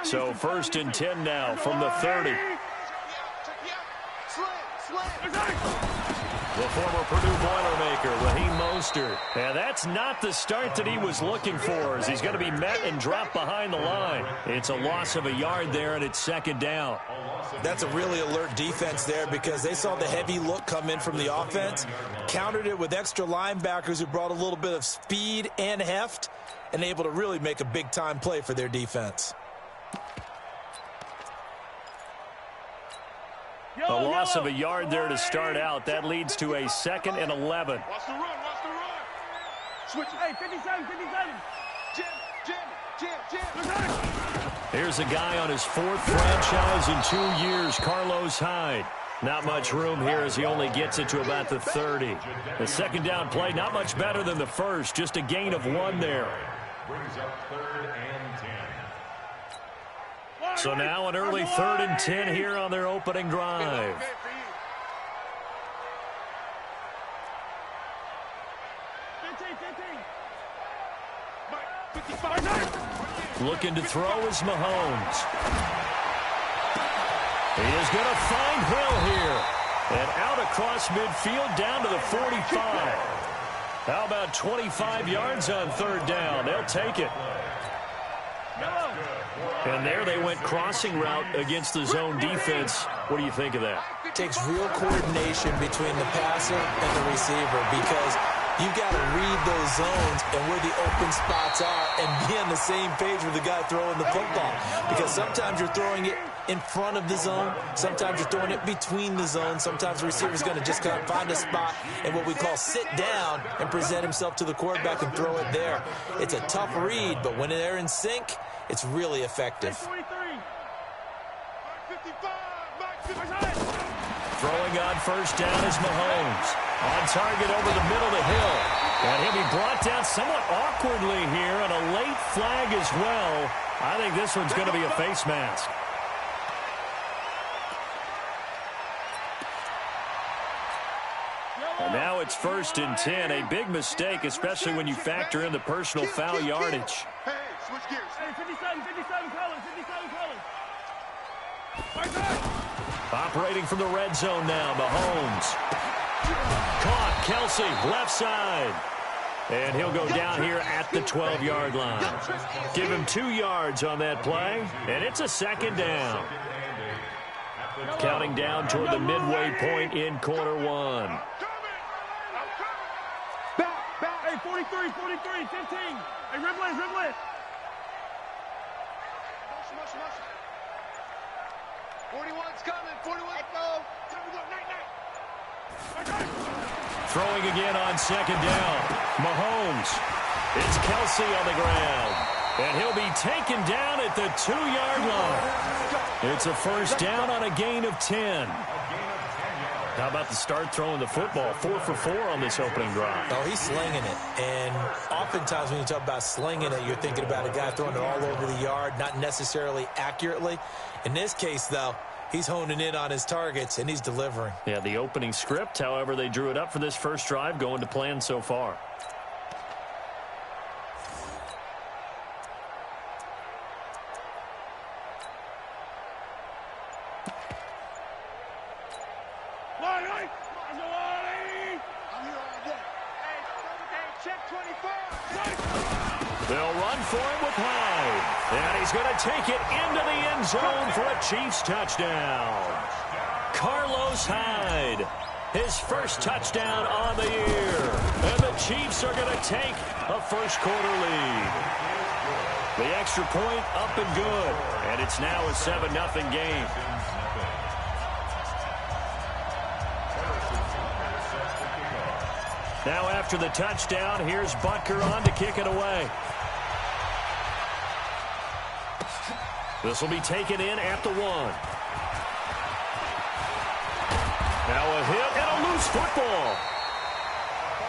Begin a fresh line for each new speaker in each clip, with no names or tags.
So 1st and 10 now from the 30. The former Purdue Boilermaker, Raheem Mostert. And that's not the start that he was looking for, as he's going to be met and dropped behind the line. It's a loss of a yard there, and it's 2nd down.
That's a really alert defense there, because they saw the heavy look come in from the offense, countered it with extra linebackers who brought a little bit of speed and heft, and able to really make a big-time play for their defense.
A loss of a yard there to start out. That leads to a 2nd and 11.
Watch the run, watch the run. Switch it. Hey, 57, 57. Jam.
Here's a guy on his 4th franchise in 2 years, Carlos Hyde. Not much room here as he only gets it to about the 30. The 2nd down play, not much better than the first, just a gain of 1 there.
Brings up 3rd and 10.
So now an early 3rd and 10 here on their opening drive. Looking to throw is Mahomes. He is going to find Hill here. And out across midfield down to the 45. How about 25 yards on 3rd down? They'll take it. And there they went crossing route against the zone defense. What do you think of that?
It takes real coordination between the passer and the receiver, because you've got to read those zones and where the open spots are and be on the same page with the guy throwing the football. Because sometimes you're throwing it in front of the zone. Sometimes you're throwing it between the zones. Sometimes the receiver's going to just kind of find a spot and what we call sit down and present himself to the quarterback and throw it there. It's a tough read, but when they're in sync, it's really effective.
Throwing on 1st down is Mahomes. On target over the middle to Hill. And he'll be brought down somewhat awkwardly here, and a late flag as well. I think this one's going to be a face mask. And now it's 1st and 10. A big mistake, especially when you factor in the personal foul yardage.
Hey, switch gears. Hey, 57 colors, 57 colors.
Operating from the red zone now, Mahomes. Caught, Kelsey, left side. And he'll go down here at the 12-yard line. Give him 2 yards on that play, and it's a 2nd down. Counting down toward the midway point in quarter 1.
Back. Hey, 43, 15. Hey, Ribley. 41's coming. 41. Go.
Throwing again on 2nd down. Mahomes. It's Kelsey on the ground. And he'll be taken down at the 2-yard line. It's a 1st down on a gain of 10. How about the start throwing the football? 4 for 4 on this opening drive.
Oh, he's slinging it. And oftentimes when you talk about slinging it, you're thinking about a guy throwing it all over the yard, not necessarily accurately. In this case, though, he's honing in on his targets, and he's delivering.
Yeah, the opening script, however, they drew it up for this first drive, going to plan so far. They'll run for it with Hyde. And he's going to take it into the end zone for a Chiefs touchdown. Carlos Hyde, his first touchdown on the year. And the Chiefs are going to take a first-quarter lead. The extra point up and good. And it's now a 7-0 game. Now after the touchdown, here's Butker on to kick it away. This will be taken in at the 1. Now a hit and a loose football.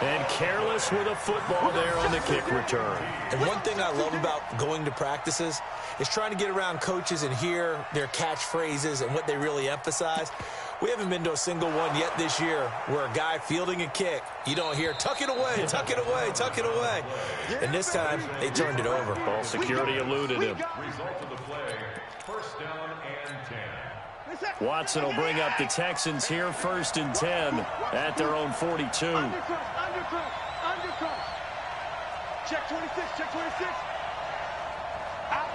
And careless with a football there on the kick return.
And one thing I love about going to practices is trying to get around coaches and hear their catchphrases and what they really emphasize. We haven't been to a single one yet this year where a guy fielding a kick, you don't hear, tuck it away, tuck it away, tuck it away. And this time, they turned it over.
Ball security eluded him.
Result of the play, first down and 10.
Watson will bring up the Texans here, 1st and 10 at their own 42.
Undercross. Check 26, check 26. Out.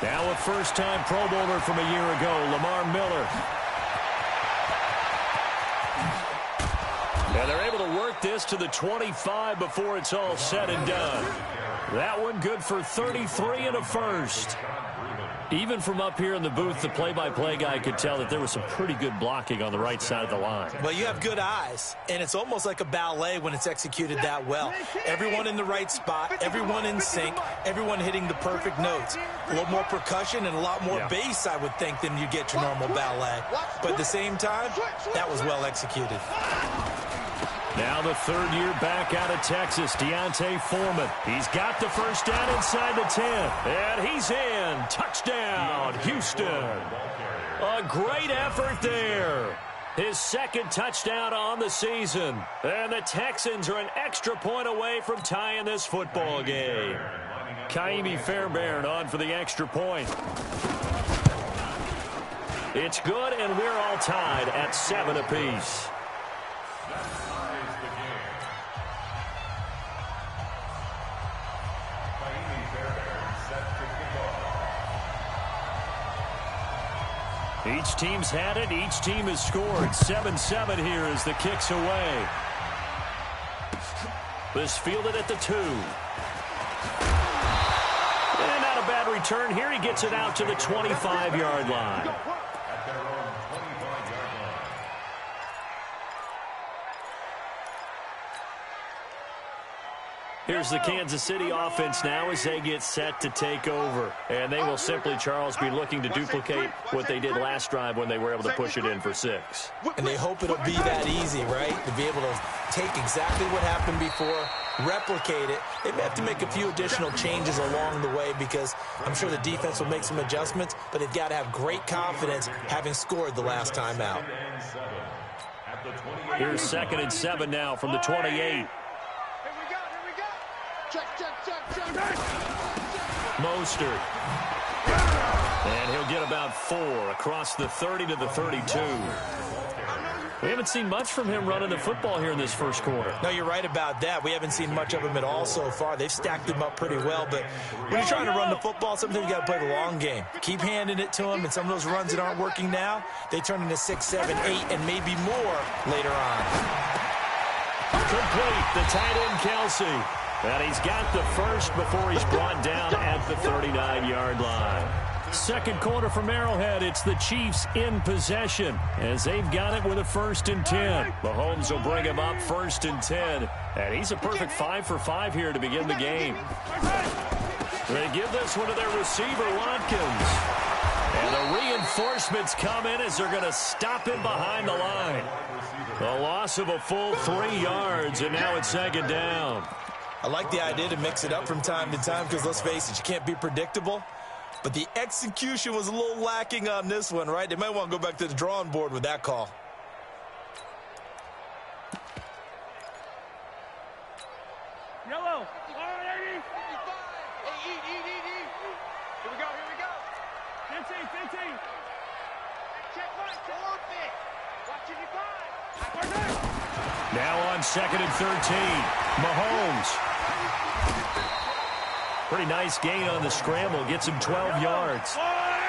Now a first-time Pro Bowler from a year ago, Lamar Miller. And they're able to work this to the 25 before it's all said and done. That one good for 33 and a first. Even from up here in the booth, the play-by-play guy could tell that there was some pretty good blocking on the right side of the line.
Well, you have good eyes, and it's almost like a ballet when it's executed that well. Everyone in the right spot, everyone in sync, everyone hitting the perfect notes. A little more percussion and a lot more bass, I would think, than you get your normal ballet. But at the same time, that was well executed.
Now the third year back out of Texas, Deontay Foreman. He's got the first down inside the 10. And he's in. Touchdown, Houston. A great effort there. His second touchdown on the season. And the Texans are an extra point away from tying this football game. Kaimi Fairbairn on for the extra point. It's good, and we're all tied at 7 apiece. Each team's had it. Each team has scored. 7-7 here as the kick's away. This fielded at the 2. And not a bad return here. He gets it out to the 25-yard line. Here's the Kansas City offense now as they get set to take over. And they will simply, Charles, be looking to duplicate what they did last drive when they were able to push it in for 6.
And they hope it'll be that easy, right? To be able to take exactly what happened before, replicate it. They may have to make a few additional changes along the way because I'm sure the defense will make some adjustments, but they've got to have great confidence having scored the last time out.
Here's 2nd and 7 now from the 28. Mostert. And he'll get about 4 across the 30 to the 32. We haven't seen much from him running the football here in this first quarter.
No, you're right about that. We haven't seen much of him at all so far. They've stacked him up pretty well, but when you're trying to run the football, sometimes you got to play the long game. Keep handing it to him, and some of those runs that aren't working now, they turn into 6, 7, 8, and maybe more later on.
Complete, the tight end, Kelsey. And he's got the first before he's brought down at the 39-yard line. Second quarter from Arrowhead. It's the Chiefs in possession as they've got it with a 1st and 10. Mahomes will bring him up 1st and 10. And he's a perfect 5 for 5 here to begin the game. They give this one to their receiver, Watkins. And the reinforcements come in as they're going to stop him behind the line. A loss of a full 3 yards, and now it's 2nd down.
I like the idea to mix it up from time to time because, let's face it, you can't be predictable. But the execution was a little lacking on this one, right? They might want to go back to the drawing board with that call.
Yellow. All right, 80. Hey, eat. Here we go. 15. Check one. Forfeit. Watching you five.
Now on 2nd and 13. Mahomes. Pretty nice gain on the scramble. Gets him 12 yards.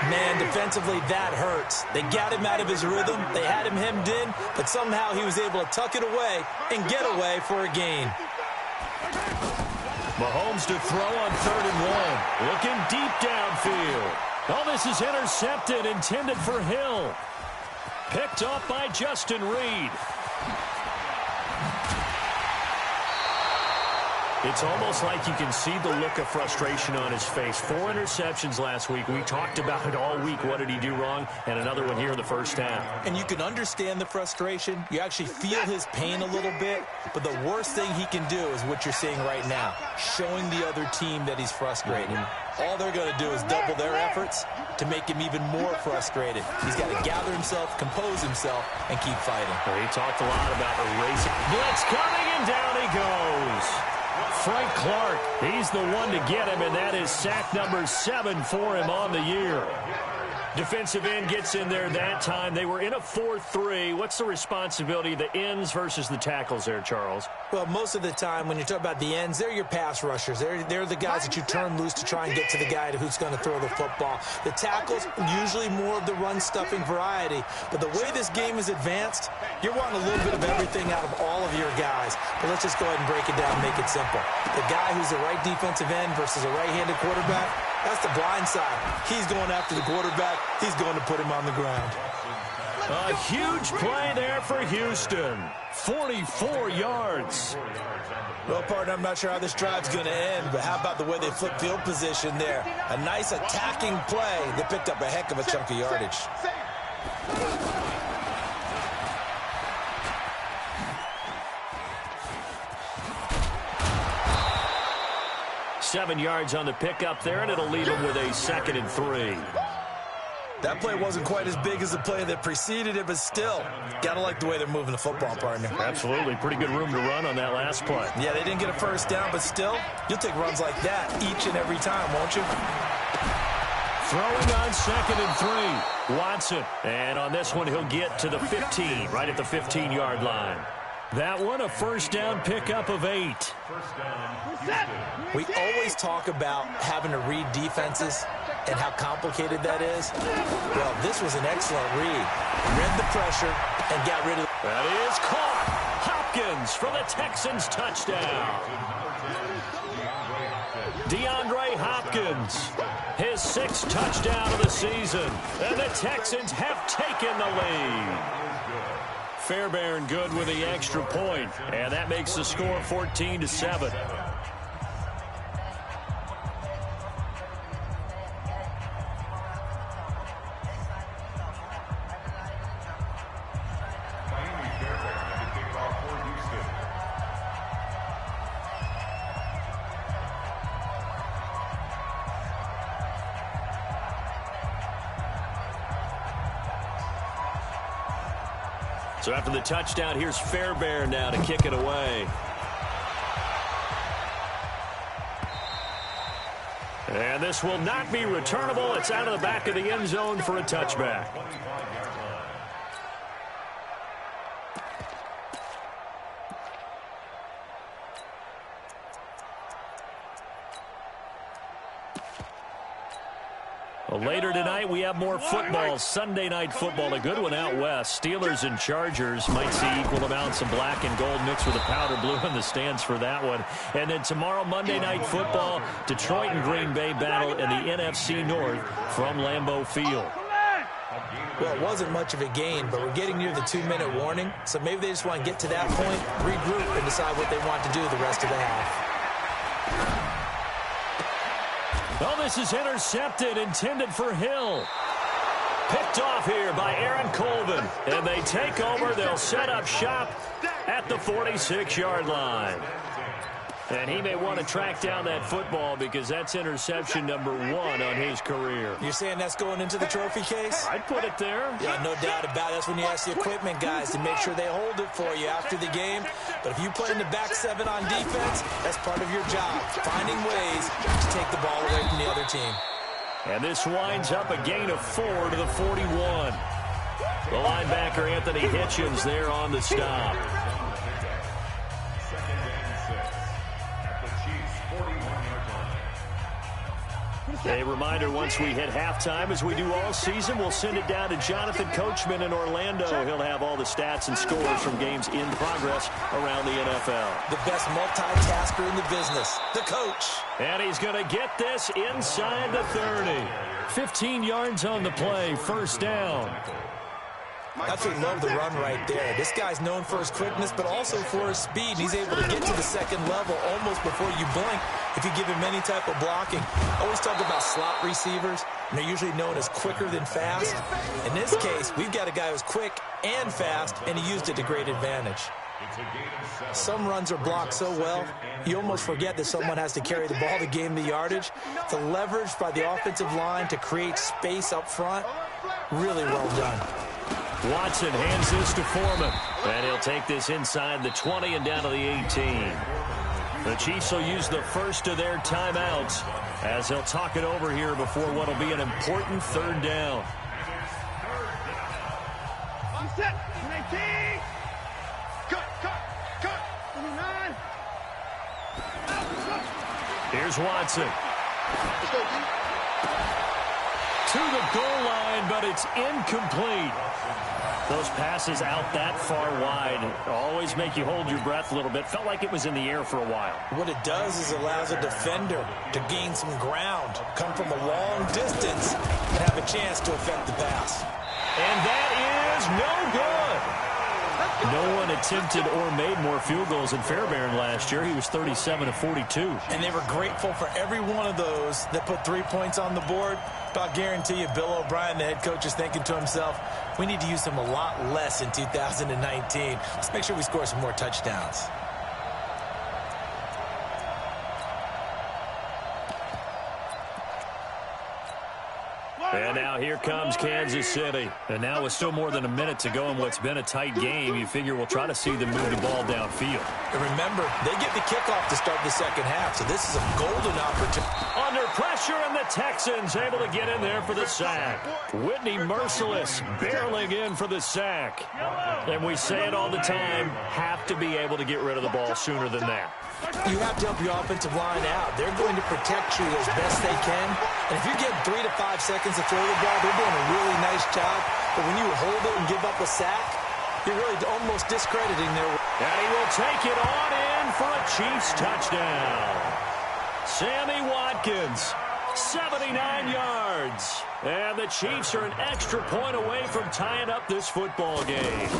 Man, defensively, that hurts. They got him out of his rhythm. They had him hemmed in, but somehow he was able to tuck it away and get away for a gain.
Mahomes to throw on 3rd and 1. Looking deep downfield. Oh, this is intercepted, intended for Hill. Picked off by Justin Reed. It's almost like you can see the look of frustration on his face. 4 interceptions last week. We talked about it all week. What did he do wrong? And another one here in the first half.
And you can understand the frustration. You actually feel his pain a little bit. But the worst thing he can do is what you're seeing right now, showing the other team that he's frustrated. All they're going to do is double their efforts to make him even more frustrated. He's got to gather himself, compose himself, and keep fighting.
Well, he talked a lot about erasing. Blitz coming, and down he goes. Frank Clark, he's the one to get him, and that is sack number 7 for him on the year. Defensive end gets in there that time. They were in a 4-3. What's the responsibility of the ends versus the tackles there, Charles?
Well, most of the time when you talk about the ends, they're your pass rushers. They're the guys that you turn loose to try and get to the guy who's going to throw the football. The tackles, usually more of the run-stuffing variety. But the way this game is advanced, you're wanting a little bit of everything out of all of your guys. But let's just go ahead and break it down and make it simple. The guy who's the right defensive end versus a right-handed quarterback, that's the blind side. He's going after the quarterback. He's going to put him on the ground.
A huge play there for Houston. 44 yards.
Well, partner, I'm not sure how this drive's going to end, but how about the way they flip field position there? A nice attacking play. They picked up a heck of a chunk of yardage.
7 yards on the pickup there, and it'll leave him with a 2nd and 3.
That play wasn't quite as big as the play that preceded it, but still, gotta like the way they're moving the football, partner.
Absolutely. Pretty good room to run on that last play.
Yeah, they didn't get a first down, but still, you'll take runs like that each and every time, won't you?
Throwing on 2nd and 3. Watson. And on this one, he'll get to the 15, right at the 15-yard line. That one, a first down pickup of 8.
We always talk about having to read defenses and how complicated that is. Well, this was an excellent read. Read the pressure and got rid of it.
That is caught. Hopkins for the Texans touchdown. DeAndre Hopkins, his 6th touchdown of the season. And the Texans have taken the lead. Fairbairn good with the extra point, and that makes the score 14-7. So after the touchdown, here's Fairbairn now to kick it away. And this will not be returnable. It's out of the back of the end zone for a touchback. Well, later tonight, we have more football. Sunday night football, a good one out west. Steelers and Chargers might see equal amounts of black and gold mixed with a powder blue in the stands for that one. And then tomorrow, Monday night football, Detroit and Green Bay battle in the NFC North from Lambeau Field.
Well, it wasn't much of a gain, but we're getting near the 2-minute warning. So maybe they just want to get to that point, regroup, and decide what they want to do the rest of the half.
Oh, this is intercepted, intended for Hill. Picked off here by Aaron Colvin. And they take over. They'll set up shop at the 46-yard line. And he may want to track down that football because that's interception number 1 on his career.
You're saying that's going into the trophy case?
I'd put it there.
Yeah, no doubt about it. That's when you ask the equipment guys to make sure they hold it for you after the game. But if you play in the back 7 on defense, that's part of your job, finding ways to take the ball away from the other team.
And this winds up a gain of 4 to the 41. The linebacker, Anthony Hitchens, there on the stop. A reminder, once we hit halftime, as we do all season, we'll send it down to Jonathan Coachman in Orlando. He'll have all the stats and scores from games in progress around the NFL.
The best multitasker in the business, the coach.
And he's going to get this inside the 30. 15 yards on the play, first down.
That's what we love the run right there. This guy's known for his quickness, but also for his speed. And he's able to get to the second level almost before you blink if you give him any type of blocking. I always talk about slot receivers, and they're usually known as quicker than fast. In this case, we've got a guy who's quick and fast, and he used it to great advantage. Some runs are blocked so well, you almost forget that someone has to carry the ball to gain the yardage. It's leveraged by the offensive line to create space up front. Really well done.
Watson hands this to Foreman, and he'll take this inside the 20 and down to the 18. The Chiefs will use the first of their timeouts as they'll talk it over here before what will be an important third down.
I'm set. 19. Cut. 29.
Here's Watson.
Let's go, D.
To the goal line, but it's incomplete. Those passes out that far wide always make you hold your breath a little bit. Felt like it was in the air for a while.
What it does is allows a defender to gain some ground, come from a long distance, and have a chance to affect the pass.
And that is no good. No one attempted or made more field goals in Fairbairn last year. He was 37 of 42.
And they were grateful for every one of those that put 3 points on the board. But I'll guarantee you, Bill O'Brien, the head coach, is thinking to himself, we need to use him a lot less in 2019. Let's make sure we score some more touchdowns.
And now here comes Kansas City. And now with still more than a minute to go in what's been a tight game, you figure we'll try to see them move the ball downfield.
And remember, they get the kickoff to start the second half, so this is a golden opportunity.
Under pressure, and the Texans able to get in there for the sack. Whitney Merciless barreling in for the sack. And we say it all the time, have to be able to get rid of the ball sooner than that.
You have to help your offensive line out. They're going to protect you as best they can. And if you're getting 3 to 5 seconds to throw the ball, they're doing a really nice job. But when you hold it and give up a sack, you're really almost discrediting their work.
And he will take it on in for a Chiefs touchdown. Sammy Watkins, 79 yards. And the Chiefs are an extra point away from tying up this football game.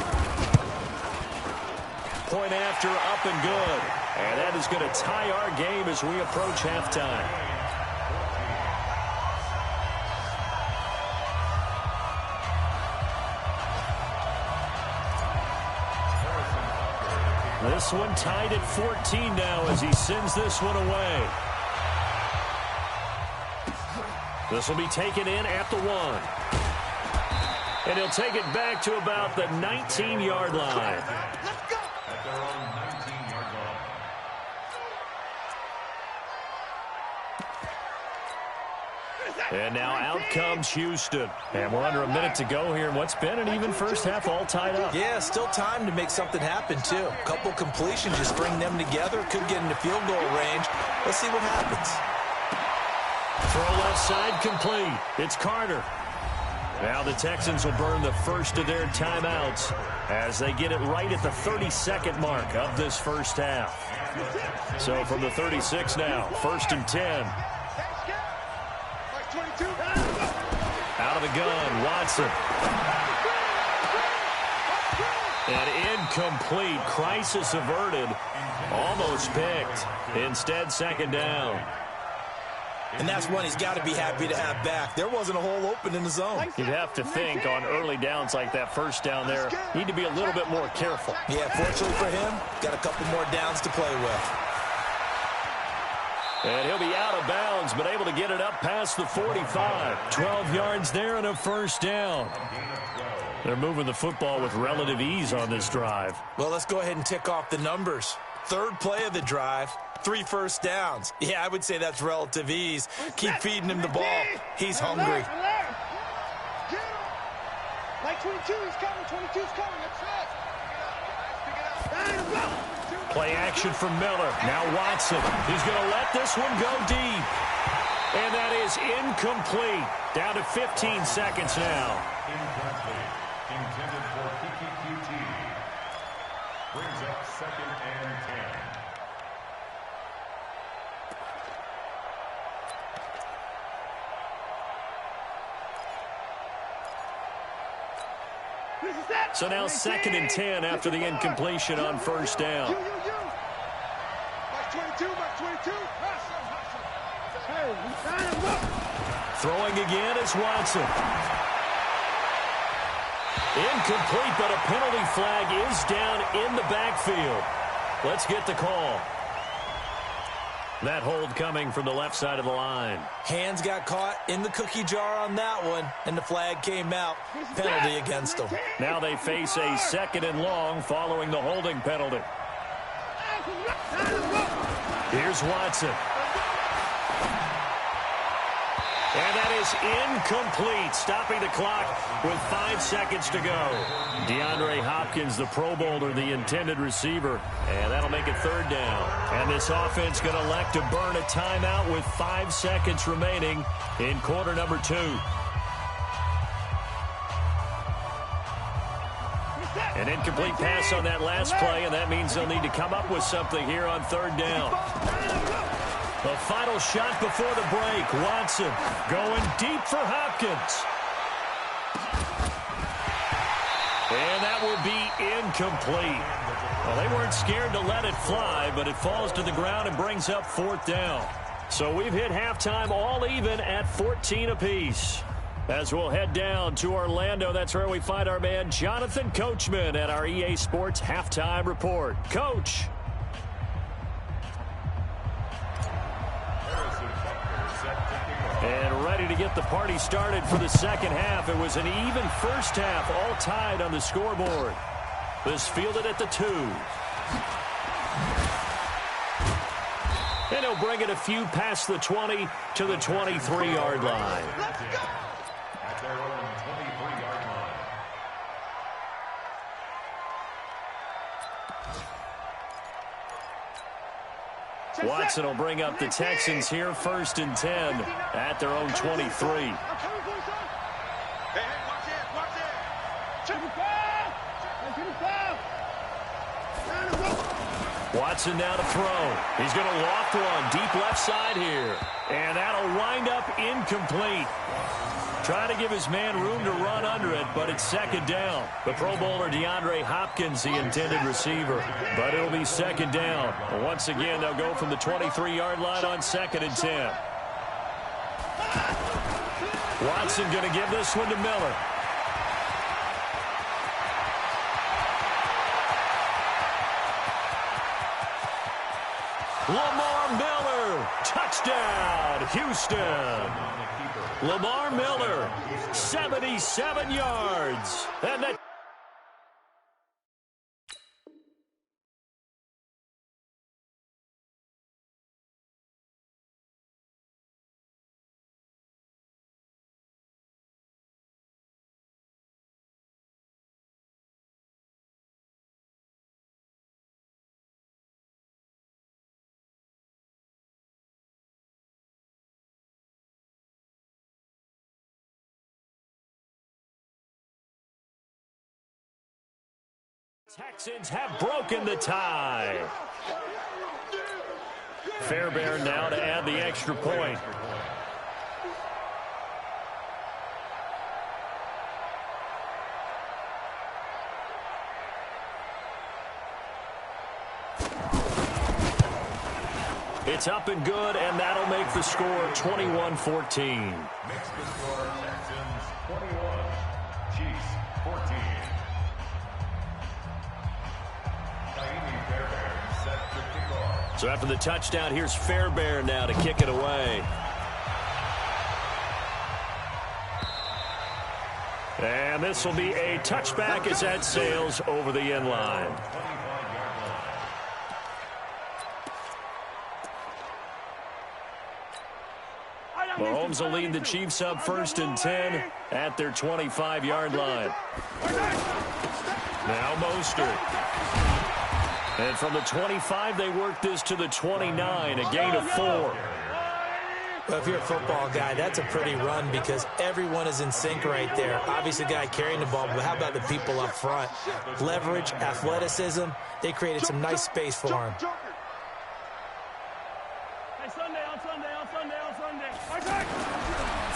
Point after, up and good. And that is going to tie our game as we approach halftime. This one tied at 14 now as he sends this one away. This will be taken in at the 1. And he'll take it back to about the 19-yard line. And now out comes Houston. And we're under a minute to go here in what's been an even first half, all tied up.
Yeah, still time to make something happen, too. A couple completions, just bring them together. Could get into field goal range. Let's see what happens.
Throw left side complete. It's Carter. Now the Texans will burn the first of their timeouts as they get it right at the 32nd mark of this first half. So from the 36 now, 1st and 10. Out of the gun, Watson. And incomplete. Crisis averted. Almost picked. Instead, second down.
And that's one he's got to be happy to have back. There wasn't a hole open in the zone.
You'd have to think on early downs like that first down there, need to be a little bit more careful.
Yeah, fortunately for him, got a couple more downs to play with.
And he'll be out of bounds, but able to get it up past the 45. 12 yards there and a first down. They're moving the football with relative ease on this drive.
Well, let's go ahead and tick off the numbers. Third play of the drive, 3 first downs. Yeah, I would say that's relative ease. Keep feeding him the ball. He's hungry.
Like 22 is coming. 22 is coming. That's right.
Play action from Miller. Now Watson. He's going to let this one go deep. And that is incomplete. Down to 15 seconds now.
Incomplete. Intended for QT. Brings up 2nd and 10.
So now 2nd and 10 after the incompletion on first down. Throwing again is Watson. Incomplete, but a penalty flag is down in the backfield. Let's get the call. That hold coming from the left side of the line.
Hands got caught in the cookie jar on that one, and the flag came out. Penalty against them.
Now they face a 2nd and long following the holding penalty. Here's Watson. And that is incomplete, stopping the clock with 5 seconds to go. DeAndre Hopkins, the Pro Bowler, the intended receiver, and that'll make it 3rd down. And this offense going to elect to burn a timeout with 5 seconds remaining in quarter number 2. An incomplete pass on that last play, and that means they'll need to come up with something here on 3rd down. The final shot before the break. Watson going deep for Hopkins. And that will be incomplete. Well, they weren't scared to let it fly, but it falls to the ground and brings up 4th down. So we've hit halftime all even at 14 apiece. As we'll head down to Orlando, that's where we find our man Jonathan Coachman at our EA Sports Halftime Report. Coach. And ready to get the party started for the second half. It was an even first half, all tied on the scoreboard. This fielded at the 2. And he'll bring it a few past the 20 to the 23-yard line.
At their own 23-yard line.
Watson will bring up the Texans here, 1st and 10 at their own 23. Watson now to throw. He's going to loft one deep left side here. And that'll wind up incomplete. Trying to give his man room to run under it, but it's 2nd down. The Pro Bowler DeAndre Hopkins, the intended receiver. But it'll be 2nd down. Once again, they'll go from the 23-yard line on 2nd and 10. Watson going to give this one to Miller. Lamar Miller, touchdown, Houston. Lamar Miller, 77 yards. And that Texans have broken the tie. Fairbairn now to add the extra point. It's up and good, and that'll make the score 21-14.
Makes the score Texans 21, Chiefs 14.
So after the touchdown, here's Fairbairn now to kick it away. And this will be a touchback as that sails over the end line. Mahomes will lead the Chiefs up 1st and 10 at their 25-yard line. Now Mostert. And from the 25, they work this to the 29, a gain of 4.
Well, if you're a football guy, that's a pretty run because everyone is in sync right there. Obviously, the guy carrying the ball, but how about the people up front? Leverage, athleticism, they created some nice space for him.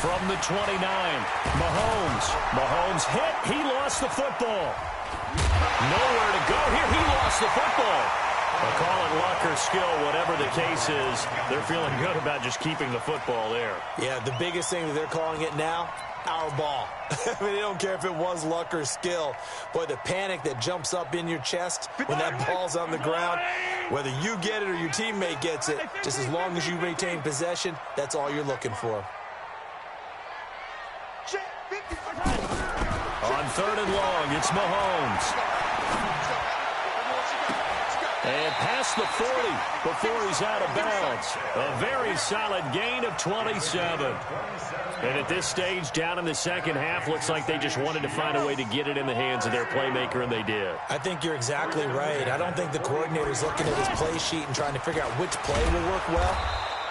From the 29, Mahomes hit. He lost the football. Nowhere to go here. He lost the football. They'll call it luck or skill, whatever the case is. They're feeling good about just keeping the football there.
Yeah, the biggest thing that they're calling it now, our ball. I mean, they don't care if it was luck or skill. Boy, the panic that jumps up in your chest when that ball's on the ground, whether you get it or your teammate gets it, just as long as you retain possession, that's all you're looking for.
On 3rd and long, it's Mahomes. And past the 40 before he's out of bounds. A very solid gain of 27. And at this stage, down in the second half, looks like they just wanted to find a way to get it in the hands of their playmaker, and they did.
I think you're exactly right. I don't think the coordinator's looking at his play sheet and trying to figure out which play will work well.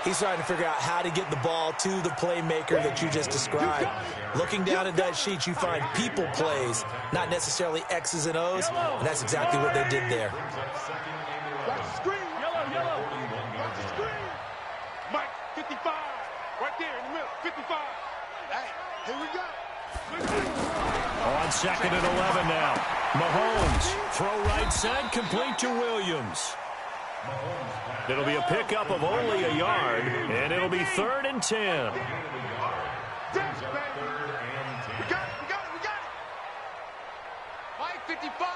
He's trying to figure out how to get the ball to the playmaker that you just described. Looking down at that sheet, you find people plays, not necessarily X's and O's, and that's exactly what they did there.
Watch the screen. Yellow. Watch the screen. Mike, 55. Right there in the middle. 55. Hey, here we go.
On 2nd and 11 now. Mahomes, throw right side, complete to Williams. It'll be a pickup of only a yard, and it'll be 3rd and 10.
We got it. Mike 55.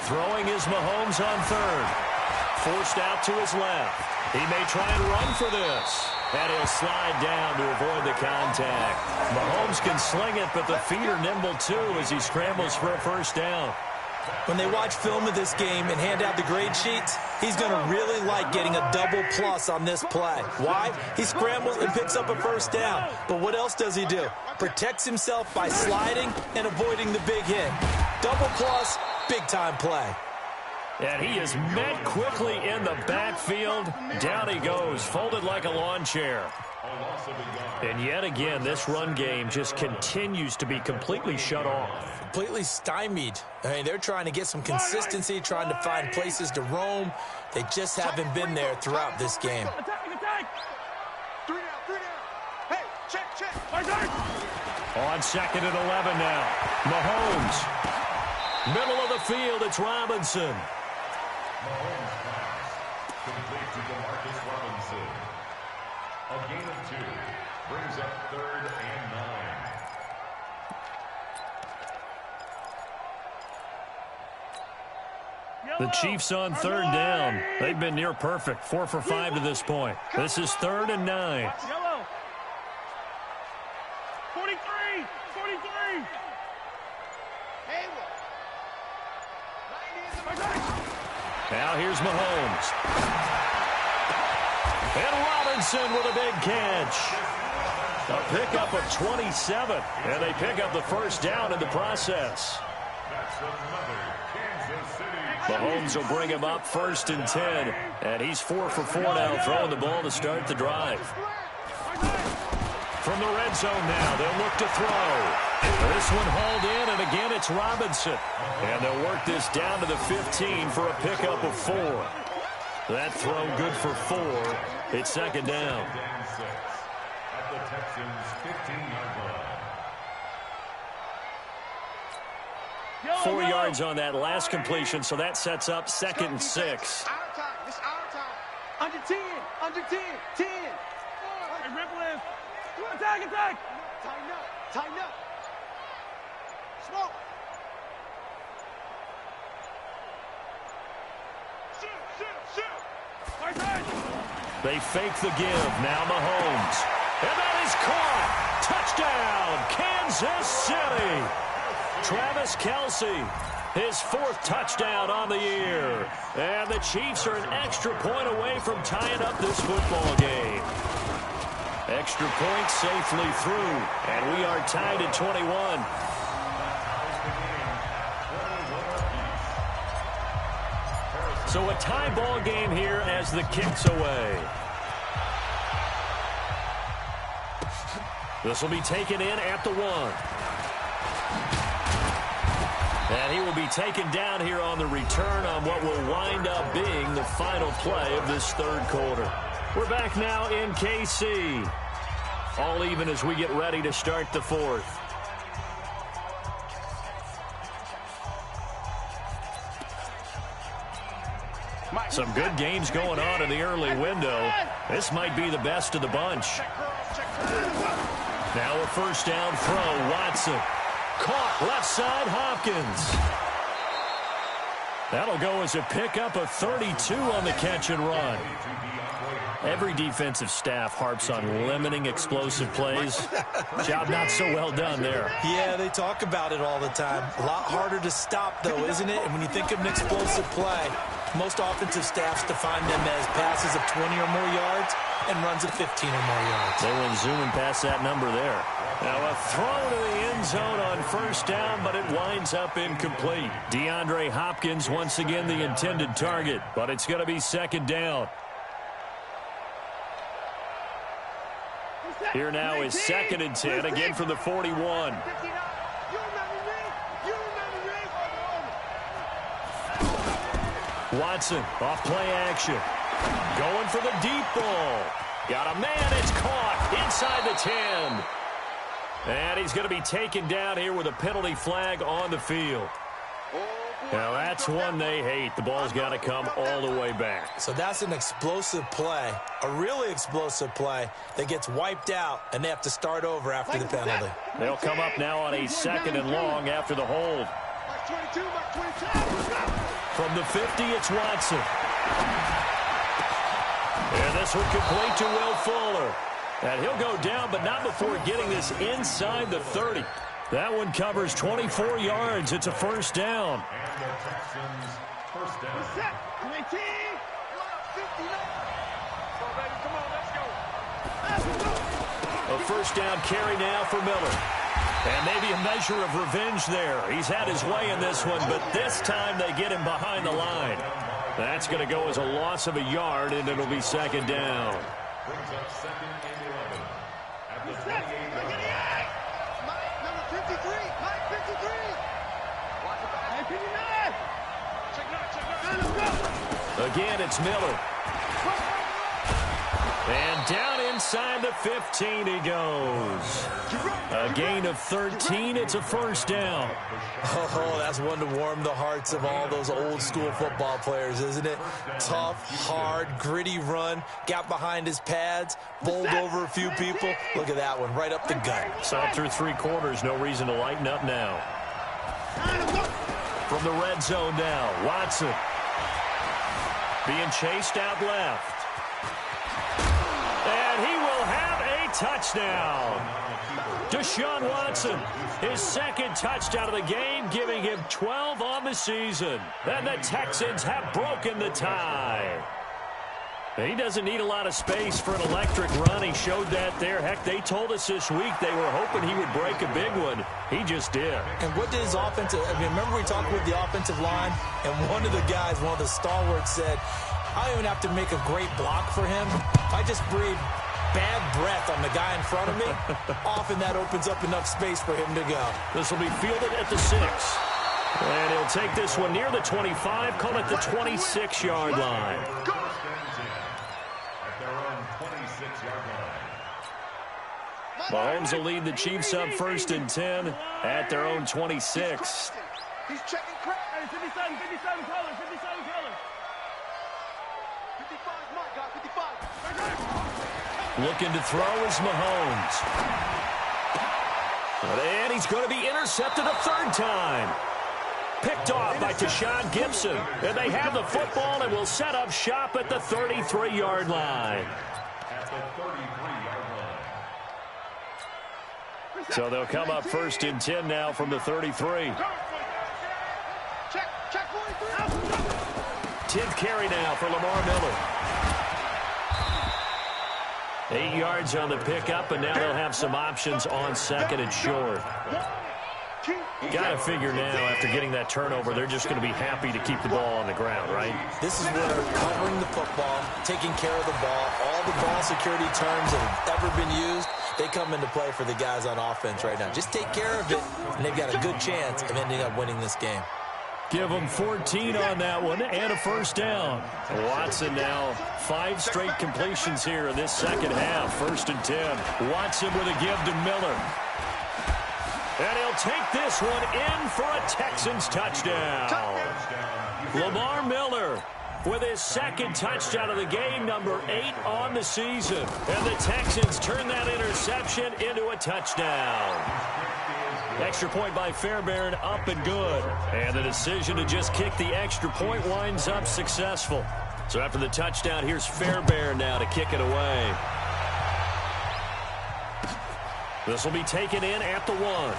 Throwing is Mahomes on 3rd. Forced out to his left. He may try and run for this. And he'll slide down to avoid the contact. Mahomes can sling it, but the feet are nimble too as he scrambles for a first down.
When they watch film of this game and hand out the grade sheets, he's going to really like getting a double plus on this play. Why? He scrambles and picks up a first down. But what else does he do? Protects himself by sliding and avoiding the big hit. Double plus, big-time play.
And he is met quickly in the backfield. Down he goes, folded like a lawn chair. And yet again, this run game just continues to be completely shut off.
Completely stymied. I mean, they're trying to get some consistency, trying to find places to roam. They just haven't been there throughout this game.
Attack. 3 down. Hey, check.
On 2nd and 11 now. Mahomes. Middle of the field, it's Robinson.
Mahomes pass. Complete to Demarcus Robinson. A gain of 2. Brings up 3rd and 9.
The Chiefs on 3rd down. They've been near perfect. 4 for 5 to this point. This is 3rd and 9.
Yellow. 43.
Now here's Mahomes. And Robinson with a big catch. A pickup of 27. And they pick up the first down in the process.
That's another Kansas City.
Mahomes will bring him up 1st and 10. And he's 4 for 4 now, throwing the ball to start the drive. From the red zone now, they'll look to throw. This one hauled in, and again it's Robinson. And they'll work this down to the 15 for a pickup of 4. That throw good for 4. It's 2nd down.
At the Texans' 15-yard line.
4 yards on that last completion, so that sets up 2nd and 6.
Our time. It's our time. Under 10. 10. Hey, ripple in. Attack. Tighten up. Smoke. Shoot.
They fake the give. Now Mahomes. And that is caught. Touchdown, Kansas City. Travis Kelce, his 4th touchdown on the year. And the Chiefs are an extra point away from tying up this football game. Extra point safely through. And we are tied at 21. So a tie ball game here as the kick's away. This will be taken in at the 1. And he will be taken down here on the return on what will wind up being the final play of this 3rd quarter. We're back now in KC. All even as we get ready to start the fourth. Some good games going on in the early window. This might be the best of the bunch. Now a first down throw. Watson. Caught left side. Hopkins. That'll go as a pickup of 32 on the catch and run. Every defensive staff harps on limiting explosive plays. Job not so well done there.
Yeah, they talk about it all the time. A lot harder to stop, though, isn't it? And when you think of an explosive play, most offensive staffs define them as passes of 20 or more yards and runs of 15 or more yards.
They went zooming past that number there. Now a throw to the end zone on first down, but it winds up incomplete. DeAndre Hopkins once again the intended target, but it's going to be second down. Here now is second and 10, again from the 41. Watson, off play action. Going for the deep ball. Got a man, it's caught inside the 10. And he's going to be taken down here with a penalty flag on the field. Now that's one they hate. The ball's got to come all the way back.
So that's an explosive play, a really explosive play that gets wiped out, and they have to start over after the penalty.
They'll come up now on a second and long after the hold. From the 50, it's Watson. And this one complete to Will Fuller. And he'll go down, but not before getting this inside the 30. That one covers 24 yards. It's a first down.
And the Texans first down.
A first down carry now for Miller. And maybe a measure of revenge there. He's had his way in this one, but this time they get him behind the line. That's going to go as a loss of a yard, and it'll be second down.
Brings up second and 11 at the 28-yard line.
Again, it's Miller. And down inside the 15 he goes. A gain of 13. It's a first down.
Oh, that's one to warm the hearts of all those old school football players, isn't it? Tough, hard, gritty run. Got behind his pads, bowled over a few people. Look at that one, right up the gut.
Saw it through three quarters. No reason to lighten up now. From the red zone now, Watson. Being chased out left. And he will have a touchdown. Deshaun Watson, his second touchdown of the game, giving him 12 on the season. And the Texans have broken the tie. He doesn't need a lot of space for an electric run. He showed that there. Heck, they told us this week they were hoping he would break a big one. He just did.
And what did his offensive, remember we talked with the offensive line, and one of the guys, one of the stalwarts said, I don't even have to make a great block for him. I just breathe bad breath on the guy in front of me. Often that opens up enough space for him to go.
This will be fielded at the 6. And he'll take this one near the 25, call it the 26-yard line. Mahomes will lead the Chiefs up first and 10 at their own 26.
He's checking crack. 57 colors, 57 colors. 55, my God, 55.
Looking to throw is Mahomes. And he's going to be intercepted a third time. Picked off by Tashawn Gibson. And they have the football and will set up shop at the 33-yard line.
At the 33-yard line.
So they'll come up first and 10 now from the 33.
Check 43.
10th carry now for Lamar Miller. 8 yards on the pickup, and now they'll have some options on second and short. Got to figure now, after getting that turnover, they're just going to be happy to keep the ball on the ground, right?
This is where covering the football, taking care of the ball, all the ball security terms that have ever been used, they come into play for the guys on offense right now. Just take care of it, and they've got a good chance of ending up winning this game.
Give them 14 on that one and a first down. Watson now 5 straight completions here in this second half. 1st and 10. Watson with a give to Miller. And he'll take this one in for a Texans touchdown. Lamar Miller with his 2nd touchdown of the game, number 8 on the season. And the Texans turn that interception into a touchdown. Extra point by Fairbairn, up and good. And the decision to just kick the extra point winds up successful. So after the touchdown, here's Fairbairn now to kick it away. This will be taken in at the 1.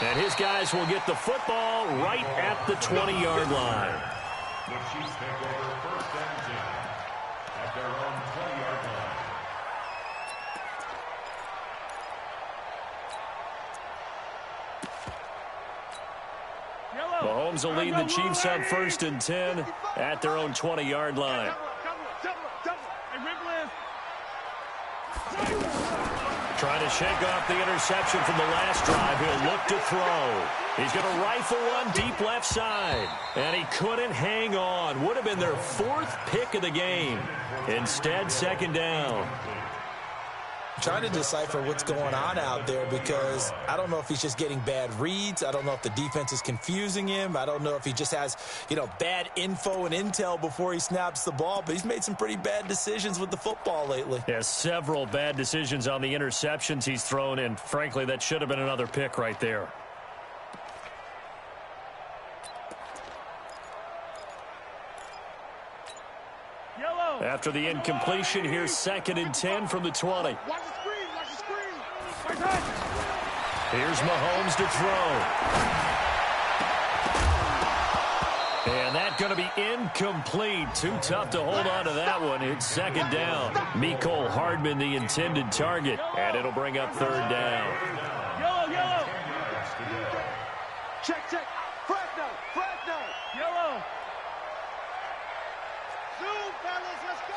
And his guys will get the football right at the 20-yard line.
The Chiefs take over 1st and 10 at their own 20-yard line.
Mahomes will lead the Chiefs on 1st and 10 at their own 20-yard line. Trying to shake off the interception from the last drive. He'll look to throw. He's going to rifle one deep left side. And he couldn't hang on. Would have been their 4th pick of the game. Instead, 2nd down.
Trying to decipher what's going on out there because I don't know if he's just getting bad reads. I don't know if the defense is confusing him. I don't know if he just has, bad info and intel before he snaps the ball. But he's made some pretty bad decisions with the football lately.
Yeah, several bad decisions on the interceptions he's thrown, and frankly, that should have been another pick right there. After the incompletion, here's 2nd and 10 from the 20.
Watch the screen, watch the screen.
Here's Mahomes to throw. And that's going to be incomplete. Too tough to hold on to that one. It's 2nd down. Mecole Hardman, the intended target. And it'll bring up 3rd down.
Yellow. Check. Fresno. Yellow. Zoom, fellas, let's go.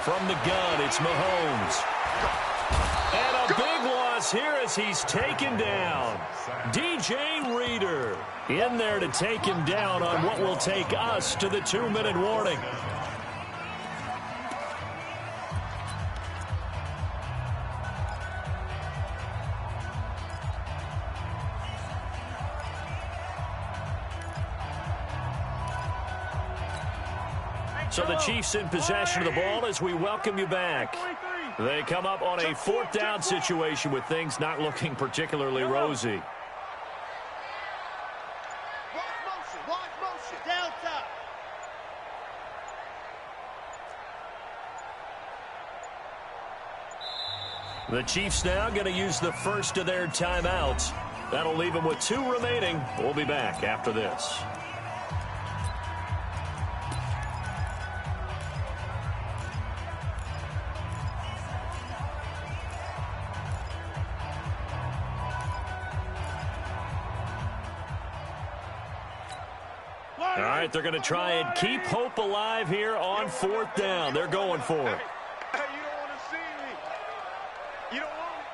From the gun, it's Mahomes. And a big loss here as he's taken down. DJ Reader in there to take him down on what will take us to the 2-minute warning. So the Chiefs in possession of the ball as we welcome you back. They come up on a 4th down situation with things not looking particularly rosy.
Watch motion. Down top.
The Chiefs now going to use the first of their timeouts. That'll leave them with 2 remaining. We'll be back after this. All right, they're going to try and keep hope alive here on 4th down. They're going for it.
Hey, you don't want to see me. You don't want me.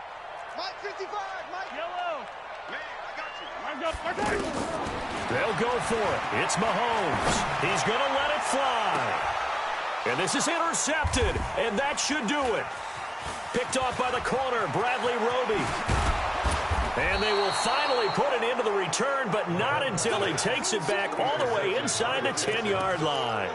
Mike 55, Mike. Yellow. Man, I got you.
They'll go for it. It's Mahomes. He's going to let it fly. And this is intercepted, and that should do it. Picked off by the corner, Bradley Roby. And they will finally put it into the return, but not until he takes it back all the way inside the 10-yard line.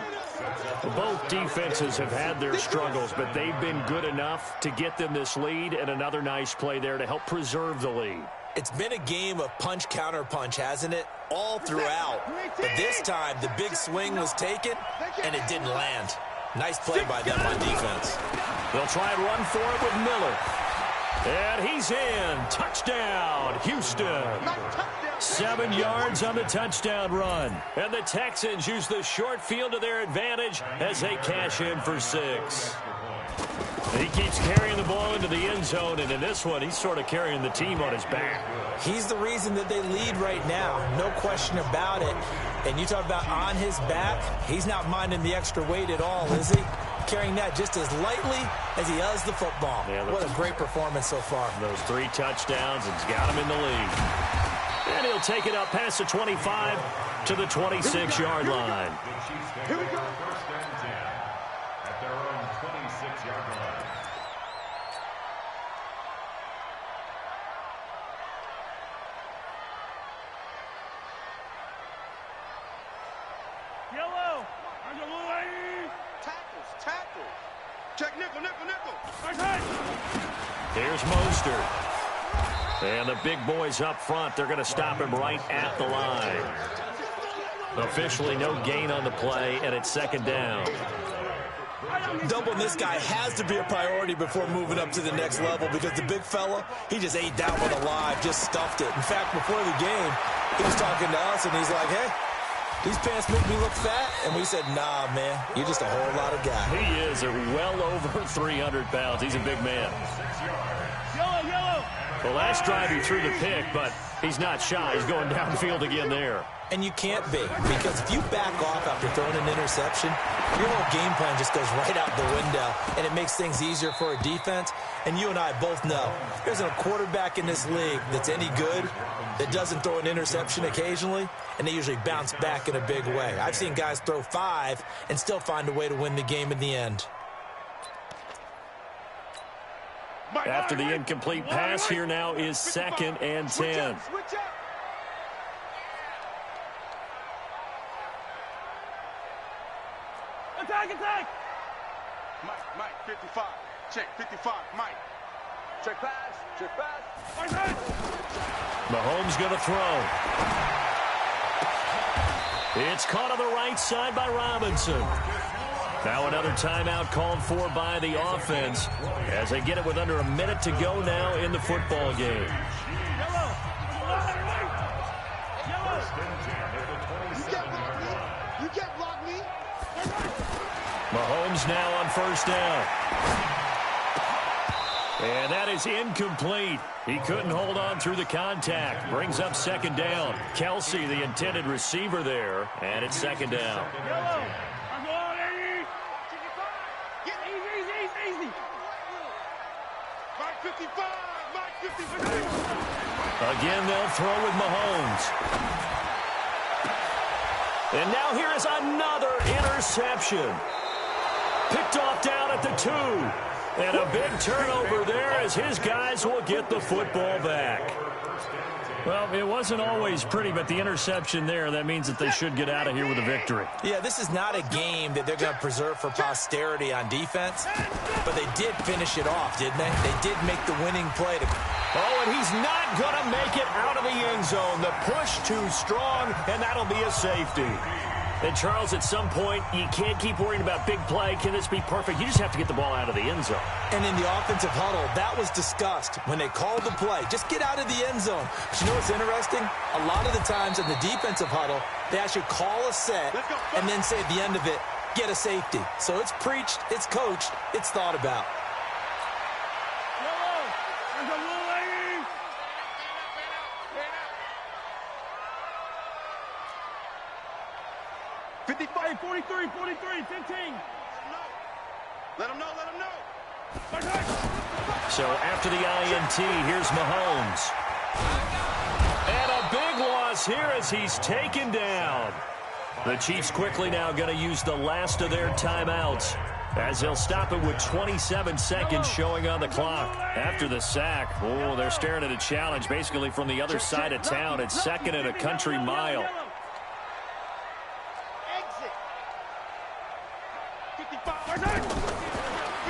Both defenses have had their struggles, but they've been good enough to get them this lead, and another nice play there to help preserve the lead.
It's been a game of punch, counter punch, hasn't it? All throughout. But this time, the big swing was taken, and it didn't land. Nice play by them on defense.
They'll try and run for it with Miller. And he's in. Touchdown, Houston. 7 yards on the touchdown run. And the Texans use the short field to their advantage as they cash in for 6. He keeps carrying the ball into the end zone, and in this one, he's sort of carrying the team on his back.
He's the reason that they lead right now, no question about it. And you talk about on his back, he's not minding the extra weight at all, is he? carrying that just as lightly as he does the football.
Yeah,
what a great performance so far.
Those 3 touchdowns, it's got him in the lead. And he'll take it up past the 25 to the 26-yard line.
Here we go. First and 10 at their own 26-yard line.
Yellow. Tackles. Check nickel.
Here's Mostert. And the big boys up front, they're going to stop him right at the line. Officially no gain on the play, and it's second down.
Doubling this guy has to be a priority before moving up to the next level because the big fella, he just ate that one alive, just stuffed it. In fact, before the game, he was talking to us, and he's like, hey, these pants make me look fat. And we said, nah, man, you're just a whole lot of guy.
He is well over 300 pounds. He's a big man.
Yellow.
The last drive he threw the pick, but he's not shy. He's going downfield again there.
And you can't be, because if you back off after throwing an interception, your whole game plan just goes right out the window, and it makes things easier for a defense. And you and I both know there's a quarterback in this league that's any good that doesn't throw an interception occasionally, and they usually bounce back in a big way. I've seen guys throw 5 and still find a way to win the game in the end.
After the incomplete pass, here now is second and 10.
Attack! Mike, 55. Check, 55. Mike. Check pass.
Mahomes going to throw. It's caught on the right side by Robinson. Now another timeout called for by the offense as they get it with under a minute to go now in the football game.
You can't block me.
Mahomes now on first down. And that is incomplete. He couldn't hold on through the contact. Brings up second down. Kelsey, the intended receiver there, and it's second down. Again, they'll throw with Mahomes. And now here is another interception. Picked off down at the 2. And a big turnover there as his guys will get the football back. Well, it wasn't always pretty, but the interception there, that means that they should get out of here with a victory.
Yeah, this is not a game that they're going to preserve for posterity on defense, but they did finish it off, didn't they? They did make the winning play.
Oh, and he's not going to make it out of the end zone. The push too strong, and that'll be a safety. And, Charles, at some point, you can't keep worrying about big play. Can this be perfect? You just have to get the ball out of the end zone.
And in the offensive huddle, that was discussed when they called the play. Just get out of the end zone. But you know what's interesting? A lot of the times in the defensive huddle, they actually call a set and then say at the end of it, get a safety. So it's preached, it's coached, it's thought about.
55, 43, 15. Let him know.
So after the INT, here's Mahomes. And a big loss here as he's taken down. The Chiefs quickly now going to use the last of their timeouts as they'll stop it with 27 seconds showing on the clock. After the sack, oh, they're staring at a challenge basically from the other side of town. It's second and a country mile.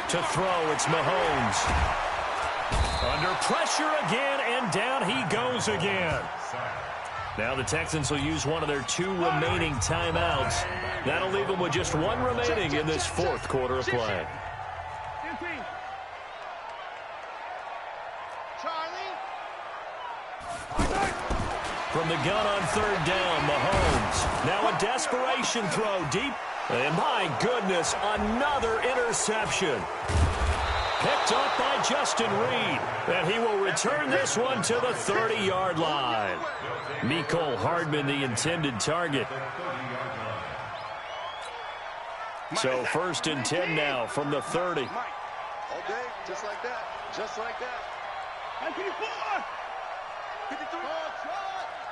To throw, it's Mahomes. Under pressure again, and down he goes again. Now the Texans will use one of their 2 remaining timeouts. That'll leave them with just 1 remaining in this 4th quarter of play. From the gun on 3rd down, Mahomes. Now a desperation throw deep. And my goodness, another interception. Picked up by Justin Reed. And he will return this one to the 30-yard line. Mecole Hardman, the intended target. So 1st and 10 now from the 30.
All day, just like that. Just like that. 54. 53.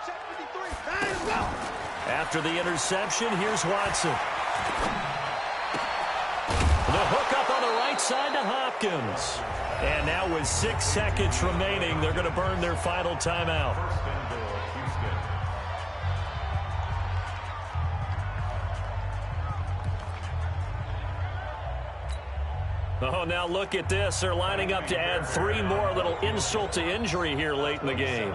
Check 53.
After the interception, here's Watson. The hook up on the right side to Hopkins. And now with 6 seconds remaining, they're going to burn their final timeout. Oh, now look at this. They're lining up to add 3 more. A little insult to injury here late in the game.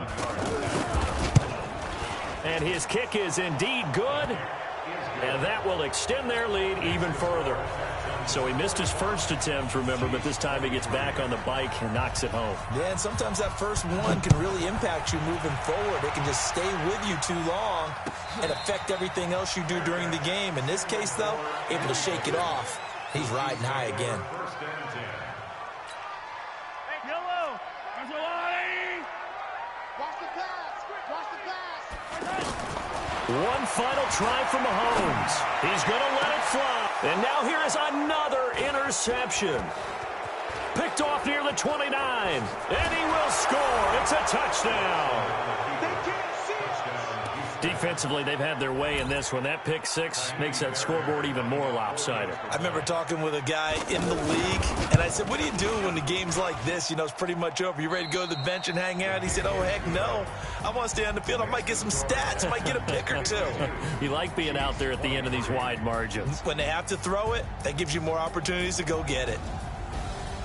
And his kick is indeed good. And that will extend their lead even further. So he missed his first attempt, remember, but this time he gets back on the bike and knocks it home.
Yeah, and sometimes that first one can really impact you moving forward. It can just stay with you too long and affect everything else you do during the game. In this case, though, able to shake it off. He's riding high again.
Hey, yellow. Watch the pass. Watch the pass.
One final try from Mahomes. He's going to let it fly. And now here is another interception. Picked off near the 29. And he will score. It's a touchdown.
They can't see it.
Defensively, they've had their way in this one. That pick 6 makes that scoreboard even more lopsided.
I remember talking with a guy in the league, and I said, what do you do when the game's like this? You know, it's pretty much over. You ready to go to the bench and hang out? He said, oh, heck no. I want to stay on the field. I might get some stats. I might get a pick or 2.
You like being out there at the end of these wide margins.
When they have to throw it, that gives you more opportunities to go get it.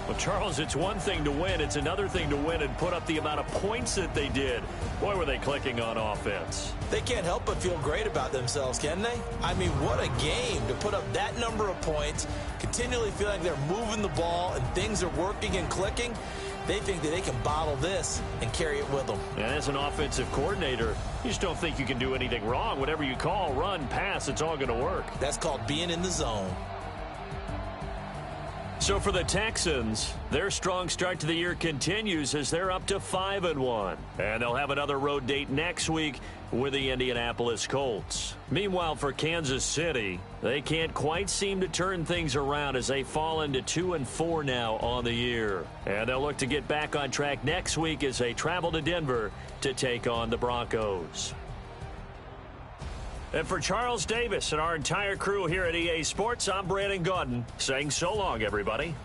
Well, Charles, it's one thing to win. It's another thing to win and put up the amount of points that they did. Boy, were they clicking on offense.
They can't help but feel great about themselves, can they? I mean, what a game to put up that number of points, continually feel like they're moving the ball and things are working and clicking. They think that they can bottle this and carry it with them.
And as an offensive coordinator, you just don't think you can do anything wrong. Whatever you call, run, pass, it's all going to work.
That's called being in the zone.
So for the Texans, their strong start to the year continues as they're up to 5-1. And they'll have another road date next week with the Indianapolis Colts. Meanwhile, for Kansas City, they can't quite seem to turn things around as they fall into 2-4 now on the year. And they'll look to get back on track next week as they travel to Denver to take on the Broncos. And for Charles Davis and our entire crew here at EA Sports, I'm Brandon Gaudin saying so long, everybody.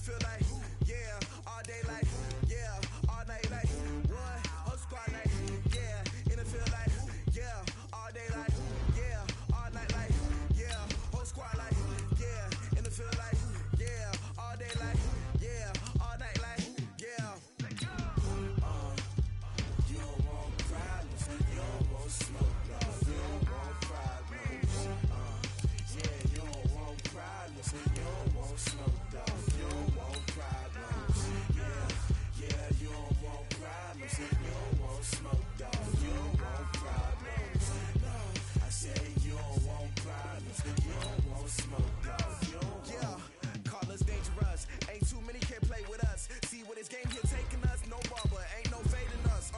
feel like, yeah, all day like, yeah, all night like, what? Whole squad like, yeah, in the feel like, yeah, all day like, yeah, all night like, yeah, whole squad like, yeah, in the feel like, yeah, all day like, yeah, all night like, yeah. You don't want problems, you don't want smoke, no, you don't want problems. Yeah, you don't want problems, you don't want smoke, dog, you don't want problems. Yeah, you don't want problems, you don't want smoke, dog, you don't want problems. No, I say you don't want problems, you don't want smoke, dog, you don't want. Yeah, call us dangerous, ain't too many can play with us. See where this game here taking us, no bubble, ain't no fading us.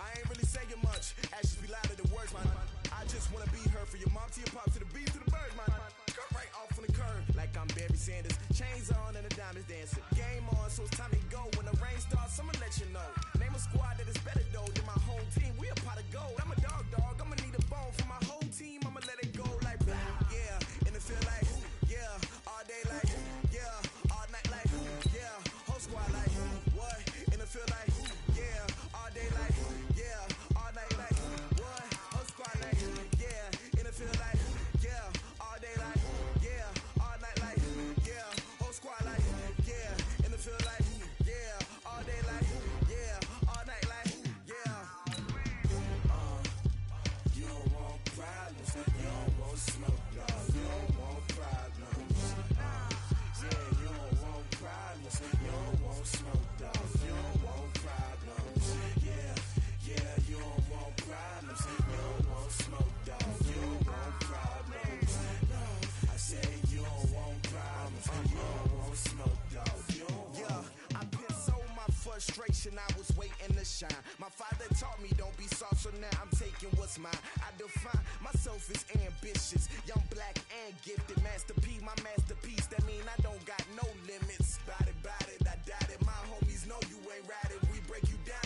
I ain't really saying much, actions be louder than words, man. I just wanna be heard from your mom to your pop to the beat to the birds, man. Cut right off on the curb, like I'm Barry Sanders. Chains on and the diamonds dancing. Game on, so it's time to go. When the rain starts, I'ma let you know. Name a squad that is better though than my home team. We a pot of gold. I'm a dog, I'ma need a bone for my whole team. I'ma let it go like, yeah, and it feel like, yeah, all day like, yeah, all night like, yeah, whole squad like, what? And it feel like, yeah, all day like, yeah, all night like, what? Whole squad like, yeah, and it feel like, yeah, all day like, yeah, all night like, yeah, whole squad like, yeah, and it feel like, yeah, all day like, yeah, all night like, yeah. You don't want problems, you don't want smoke, no, you don't want problems. Yeah, you don't want problems, you don't want smoke, dog, you don't want problems. Yeah, you don't want problems, you don't want smoke, dog, you don't want problems. No, I say you don't want problems, you don't want smoke, dog, you don't want. Yeah, I've been so my frustration, I was waiting to shine. My father taught me don't be soft, so now I'm taking what's mine. I define myself as ambitious, young, black, and gifted. Master P, my masterpiece, that mean I don't got no limits. Bout it, I doubt it. My homies know you ain't ratted. We break you down